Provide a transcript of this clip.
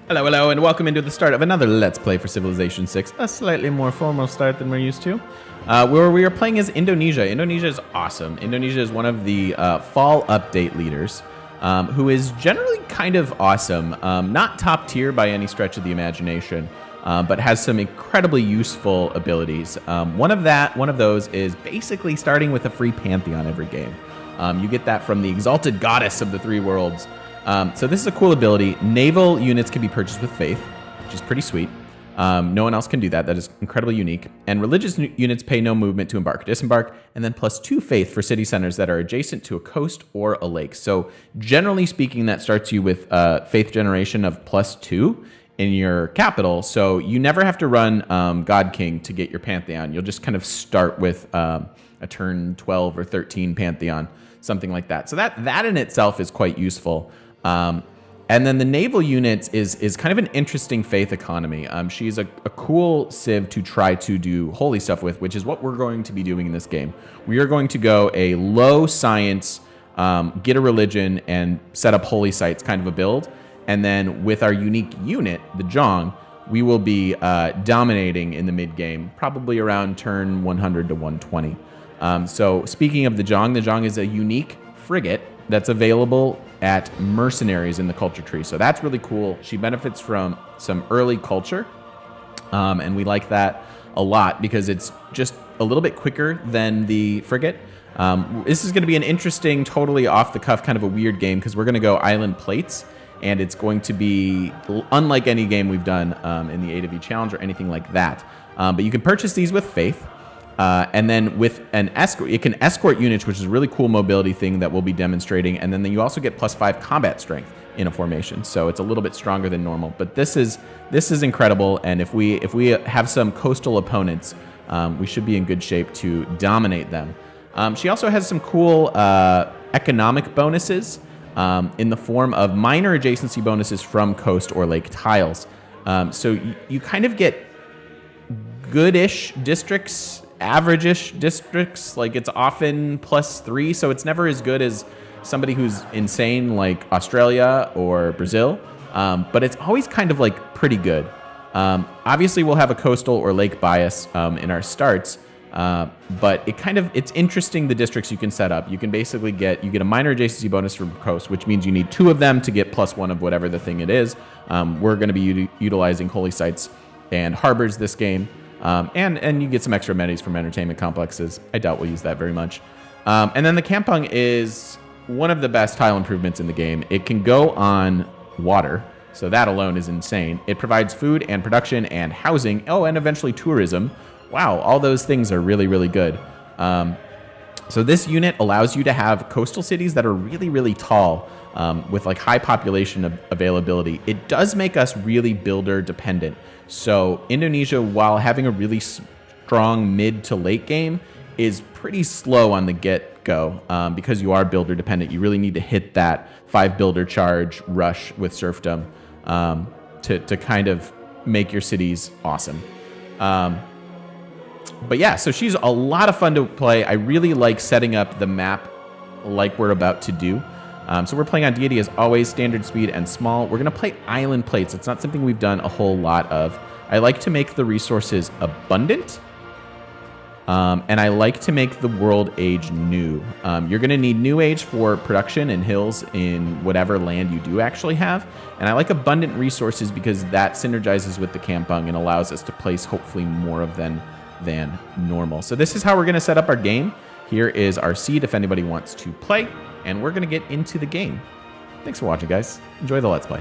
Hello, hello, and welcome into the start of another Let's Play for Civilization 6, a slightly more formal start than we're used to, where we are playing as Indonesia. Indonesia is awesome. Indonesia is one of the fall update leaders, who is generally kind of awesome. Not top tier by any stretch of the imagination, but has some incredibly useful abilities. One of those is basically starting with a free pantheon every game. You get that from the exalted goddess of the three worlds. So this is a cool ability. Naval units can be purchased with faith, which is pretty sweet. No one else can do that. That is incredibly unique. And religious units pay no movement to embark or disembark, and then +2 faith for city centers that are adjacent to a coast or a lake. So generally speaking, that starts you with faith generation of +2 in your capital. So you never have to run God King to get your pantheon. You'll just kind of start with a turn 12 or 13 pantheon, something like that. So that in itself is quite useful. And then the naval units is kind of an interesting faith economy. She's a cool civ to try to do holy stuff with, which is what we're going to be doing in this game. We are going to go a low science, get a religion, and set up holy sites kind of a build. And then with our unique unit, the Jong, we will be dominating in the mid game, probably around turn 100 to 120. So speaking of the Jong is a unique frigate that's available at mercenaries in the culture tree. So that's really cool. She benefits from some early culture, and we like that a lot because it's just a little bit quicker than the frigate. This is going to be an interesting, totally off-the-cuff, kind of a weird game because we're going to go island plates, and it's going to be unlike any game we've done in the AW Challenge or anything like that. But you can purchase these with faith. And then with an escort, it can escort units, which is a really cool mobility thing that we'll be demonstrating. And then you also get +5 combat strength in a formation, so it's a little bit stronger than normal. But this is incredible, and if we have some coastal opponents, we should be in good shape to dominate them. She also has some cool economic bonuses in the form of minor adjacency bonuses from coast or lake tiles. So you kind of get goodish districts, average-ish districts. Like, it's often +3, so it's never as good as somebody who's insane like Australia or Brazil, but it's always kind of like pretty good. Obviously we'll have a coastal or lake bias in our starts, but it's interesting the districts you can set up. You can basically get a minor adjacency bonus from coast, which means you need 2 of them to get +1 of whatever the thing it is. We're going to be utilizing holy sites and harbors this game. And you get some extra amenities from entertainment complexes. I doubt we'll use that very much. And then the Kampung is one of the best tile improvements in the game. It can go on water, so that alone is insane. It provides food and production and housing, and eventually tourism. Wow, all those things are really, really good. So this unit allows you to have coastal cities that are really, really tall, with like high population availability. It does make us really builder dependent. So Indonesia, while having a really strong mid to late game, is pretty slow on the get-go because you are builder dependent. You really need to hit that 5 builder charge rush with serfdom to kind of make your cities awesome. But yeah, so she's a lot of fun to play. I really like setting up the map like we're about to do. So we're playing on deity as always, standard speed and small. We're going to play island plates. It's not something we've done a whole lot of. I like to make the resources abundant, and I like to make the world age new. You're going to need new age for production and hills in whatever land you do actually have. And I like abundant resources because that synergizes with the Kampung and allows us to place hopefully more of them than normal. So this is how we're going to set up our game. Here is our seed if anybody wants to play, and we're going to get into the game. Thanks for watching, guys. Enjoy the Let's Play.